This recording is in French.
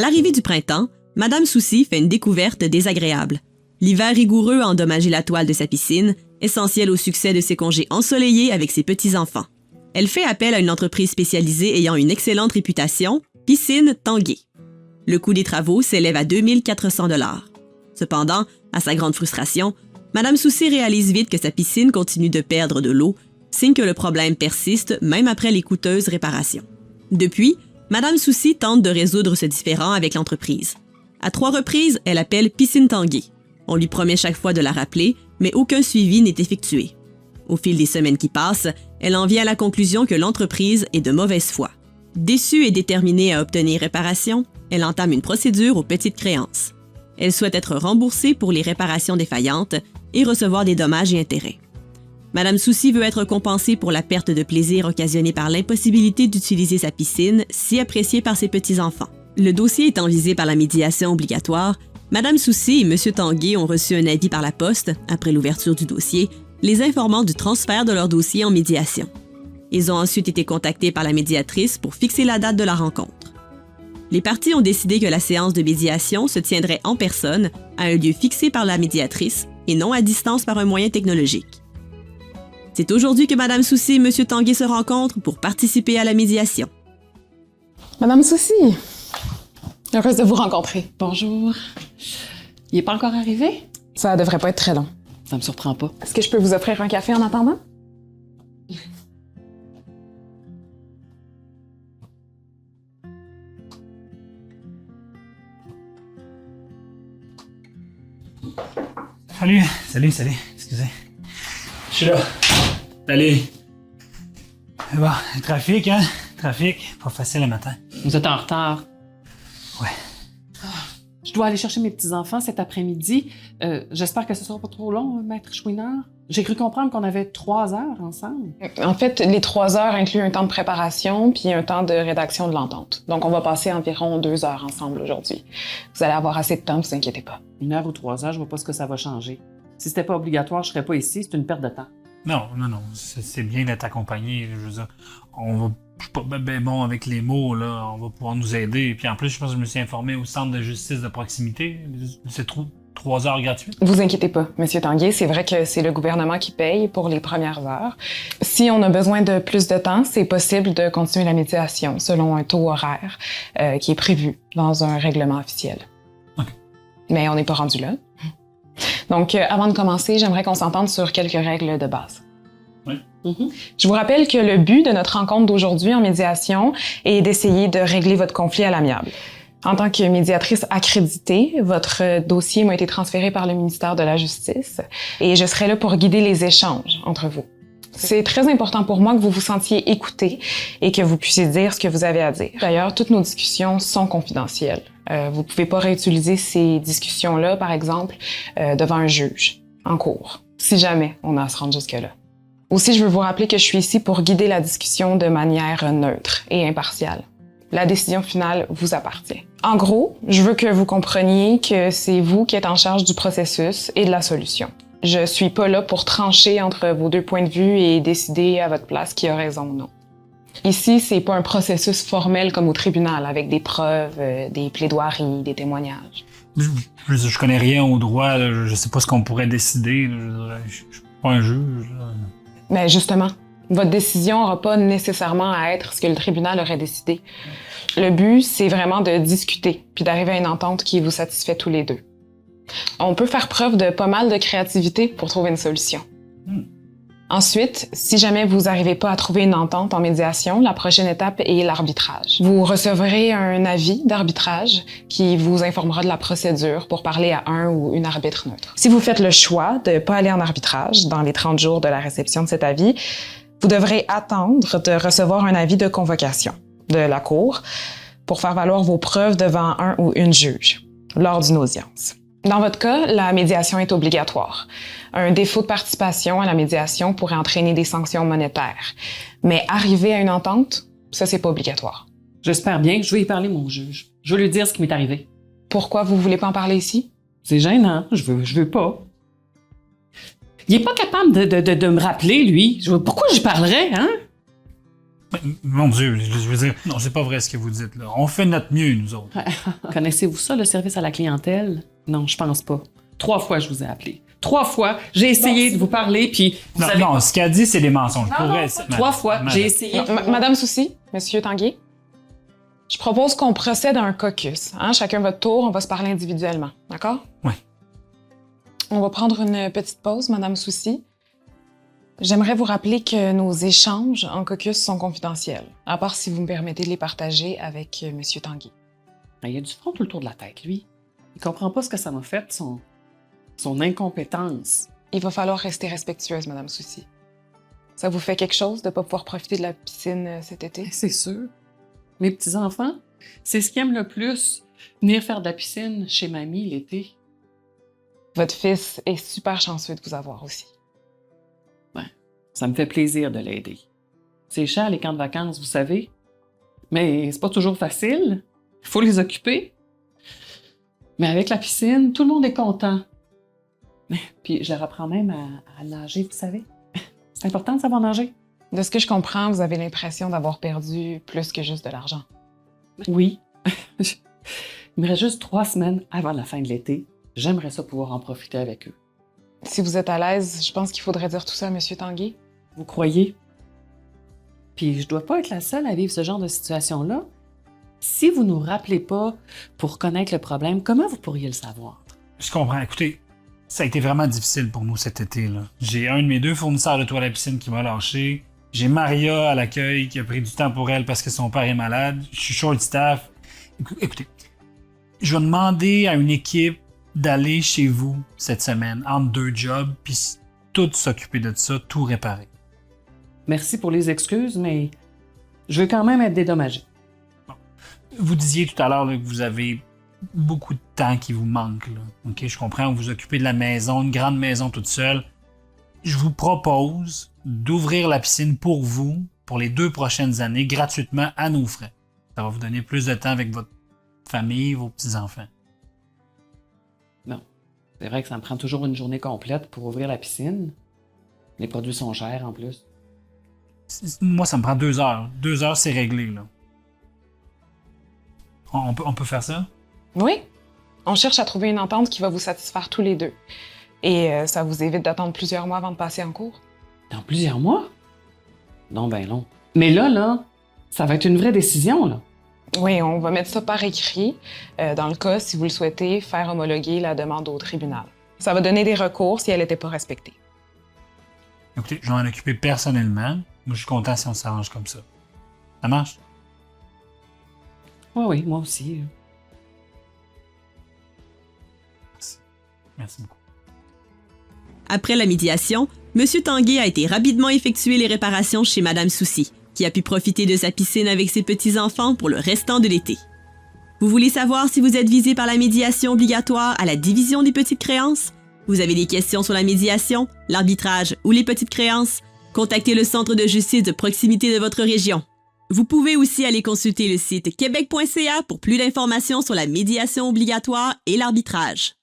l'arrivée du printemps, Madame Souci fait une découverte désagréable. L'hiver rigoureux a endommagé la toile de sa piscine, essentielle au succès de ses congés ensoleillés avec ses petits-enfants. Elle fait appel à une entreprise spécialisée ayant une excellente réputation, Piscine Tanguay. Le coût des travaux s'élève à 2400 $. Cependant, à sa grande frustration, Madame Souci réalise vite que sa piscine continue de perdre de l'eau, signe que le problème persiste même après les coûteuses réparations. Depuis, Madame Souci tente de résoudre ce différend avec l'entreprise. À 3 reprises, elle appelle Piscine Tanguay. On lui promet chaque fois de la rappeler, mais aucun suivi n'est effectué. Au fil des semaines qui passent, elle en vient à la conclusion que l'entreprise est de mauvaise foi. Déçue et déterminée à obtenir réparation, elle entame une procédure aux petites créances. Elle souhaite être remboursée pour les réparations défaillantes et recevoir des dommages et intérêts. Madame Souci veut être compensée pour la perte de plaisir occasionnée par l'impossibilité d'utiliser sa piscine, si appréciée par ses petits-enfants. Le dossier étant visé par la médiation obligatoire, Madame Souci et Monsieur Tanguay ont reçu un avis par la poste, après l'ouverture du dossier, les informant du transfert de leur dossier en médiation. Ils ont ensuite été contactés par la médiatrice pour fixer la date de la rencontre. Les parties ont décidé que la séance de médiation se tiendrait en personne, à un lieu fixé par la médiatrice, et non à distance par un moyen technologique. C'est aujourd'hui que Madame Souci et Monsieur Tanguay se rencontrent pour participer à la médiation. Madame Souci, heureuse de vous rencontrer. Bonjour. Il n'est pas encore arrivé? Ça devrait pas être très long. Ça me surprend pas. Est-ce que je peux vous offrir un café en attendant? Salut, excusez. Je suis là. Allez. Bon, trafic, hein? Trafic, pas facile le matin. Vous êtes en retard. Ouais. Je dois aller chercher mes petits-enfants cet après-midi. J'espère que ce sera pas trop long, Maître Chouinard. J'ai cru comprendre qu'on avait 3 heures ensemble. En fait, les 3 heures incluent un temps de préparation puis un temps de rédaction de l'entente. Donc, on va passer environ 2 heures ensemble aujourd'hui. Vous allez avoir assez de temps, ne vous inquiétez pas. 1 heure ou 3 heures, je vois pas ce que ça va changer. Si c'était pas obligatoire, je serais pas ici. C'est une perte de temps. Non, c'est bien d'être accompagné. Je veux dire, je suis pas bien bon avec les mots, là. On va pouvoir nous aider. Puis en plus, je pense que je me suis informé au centre de justice de proximité. C'est 3 heures gratuites. Vous inquiétez pas, Monsieur Tanguay, c'est vrai que c'est le gouvernement qui paye pour les premières heures. Si on a besoin de plus de temps, c'est possible de continuer la médiation selon un taux horaire qui est prévu dans un règlement officiel. OK. Mais on n'est pas rendu là. Donc, avant de commencer, j'aimerais qu'on s'entende sur quelques règles de base. Oui. Je vous rappelle que le but de notre rencontre d'aujourd'hui en médiation est d'essayer de régler votre conflit à l'amiable. En tant que médiatrice accréditée, votre dossier m'a été transféré par le ministère de la Justice et je serai là pour guider les échanges entre vous. C'est très important pour moi que vous vous sentiez écouté et que vous puissiez dire ce que vous avez à dire. D'ailleurs, toutes nos discussions sont confidentielles. Vous pouvez pas réutiliser ces discussions-là, par exemple, devant un juge, en cours, si jamais on a à se rendre jusque-là. Aussi, je veux vous rappeler que je suis ici pour guider la discussion de manière neutre et impartiale. La décision finale vous appartient. En gros, je veux que vous compreniez que c'est vous qui êtes en charge du processus et de la solution. Je suis pas là pour trancher entre vos 2 points de vue et décider à votre place qui a raison ou non. Ici, c'est pas un processus formel comme au tribunal, avec des preuves, des plaidoiries, des témoignages. Je connais rien au droit, là. Je sais pas ce qu'on pourrait décider. Je suis pas un juge. Là. Mais justement, votre décision n'aura pas nécessairement à être ce que le tribunal aurait décidé. Le but, c'est vraiment de discuter, puis d'arriver à une entente qui vous satisfait tous les deux. On peut faire preuve de pas mal de créativité pour trouver une solution. Ensuite, si jamais vous n'arrivez pas à trouver une entente en médiation, la prochaine étape est l'arbitrage. Vous recevrez un avis d'arbitrage qui vous informera de la procédure pour parler à un ou une arbitre neutre. Si vous faites le choix de ne pas aller en arbitrage dans les 30 jours de la réception de cet avis, vous devrez attendre de recevoir un avis de convocation de la Cour pour faire valoir vos preuves devant un ou une juge lors d'une audience. Dans votre cas, la médiation est obligatoire. Un défaut de participation à la médiation pourrait entraîner des sanctions monétaires. Mais arriver à une entente, ça, c'est pas obligatoire. J'espère bien que je vais y parler, mon juge. Je vais lui dire ce qui m'est arrivé. Pourquoi vous voulez pas en parler ici? C'est gênant. Je veux pas. Il est pas capable de me rappeler, lui. Pourquoi j'y parlerais, hein? Mon Dieu, je veux dire, non, c'est pas vrai ce que vous dites, là. On fait notre mieux, nous autres. Connaissez-vous ça, le service à la clientèle? Non, je pense pas. 3 fois, je vous ai appelé. 3 fois, j'ai essayé de vous parler, puis vous Non, savez... non, ce qu'elle dit, c'est des mensonges. Non, Pour non, elle, pas c'est- 3 fois, Madame. j'ai essayé... Madame Soucy, Monsieur Tanguay, je propose qu'on procède à un caucus. Hein? Chacun votre tour, on va se parler individuellement. D'accord? Oui. On va prendre une petite pause, Madame Soucy. J'aimerais vous rappeler que nos échanges en caucus sont confidentiels, à part si vous me permettez de les partager avec Monsieur Tanguay. Il a du front tout le tour de la tête, lui. Il comprend pas ce que ça m'a fait, son incompétence. Il va falloir rester respectueuse, Madame Soucy. Ça vous fait quelque chose de ne pas pouvoir profiter de la piscine cet été? C'est sûr. Mes petits-enfants, c'est ce qu'ils aiment le plus. Venir faire de la piscine chez mamie l'été. Votre fils est super chanceux de vous avoir aussi. Ça me fait plaisir de l'aider. C'est cher les camps de vacances, vous savez. Mais c'est pas toujours facile. Il faut les occuper. Mais avec la piscine, tout le monde est content. Puis je leur apprends même à nager, vous savez. C'est important de savoir nager. De ce que je comprends, vous avez l'impression d'avoir perdu plus que juste de l'argent. Oui. Il me reste juste 3 semaines avant la fin de l'été. J'aimerais ça pouvoir en profiter avec eux. Si vous êtes à l'aise, je pense qu'il faudrait dire tout ça à Monsieur Tanguay. Vous croyez? Puis je dois pas être la seule à vivre ce genre de situation-là. Si vous nous rappelez pas pour connaître le problème, comment vous pourriez le savoir? Je comprends. Écoutez, ça a été vraiment difficile pour nous cet été, là. J'ai un de mes 2 fournisseurs de toilettes à piscine qui m'a lâché. J'ai Maria à l'accueil qui a pris du temps pour elle parce que son père est malade. Je suis short staff. Écoutez, je vais demander à une équipe d'aller chez vous cette semaine, entre 2 jobs, puis tout s'occuper de ça, tout réparer. Merci pour les excuses, mais je veux quand même être dédommagé. Vous disiez tout à l'heure là, que vous avez beaucoup de temps qui vous manque. Là. OK, je comprends, vous vous occupez de la maison, une grande maison toute seule. Je vous propose d'ouvrir la piscine pour vous, pour les 2 prochaines années, gratuitement à nos frais. Ça va vous donner plus de temps avec votre famille, vos petits-enfants. Non. C'est vrai que ça me prend toujours une journée complète pour ouvrir la piscine. Les produits sont chers en plus. Moi, ça me prend 2 heures. 2 heures, c'est réglé, là. On peut faire ça? Oui. On cherche à trouver une entente qui va vous satisfaire tous les 2. Et ça vous évite d'attendre plusieurs mois avant de passer en cours. Dans plusieurs mois? Non, ben non. Mais là, ça va être une vraie décision, là. Oui, on va mettre ça par écrit, dans le cas, si vous le souhaitez, faire homologuer la demande au tribunal. Ça va donner des recours si elle n'était pas respectée. Écoutez, je vais m'en occuper personnellement. Moi, je suis content si on s'arrange comme ça. Ça marche? Oui, moi aussi. Merci beaucoup. Après la médiation, M. Tanguay a été rapidement effectuer les réparations chez Mme Soucy, qui a pu profiter de sa piscine avec ses petits-enfants pour le restant de l'été. Vous voulez savoir si vous êtes visé par la médiation obligatoire à la division des petites créances? Vous avez des questions sur la médiation, l'arbitrage ou les petites créances? Contactez le centre de justice de proximité de votre région. Vous pouvez aussi aller consulter le site québec.ca pour plus d'informations sur la médiation obligatoire et l'arbitrage.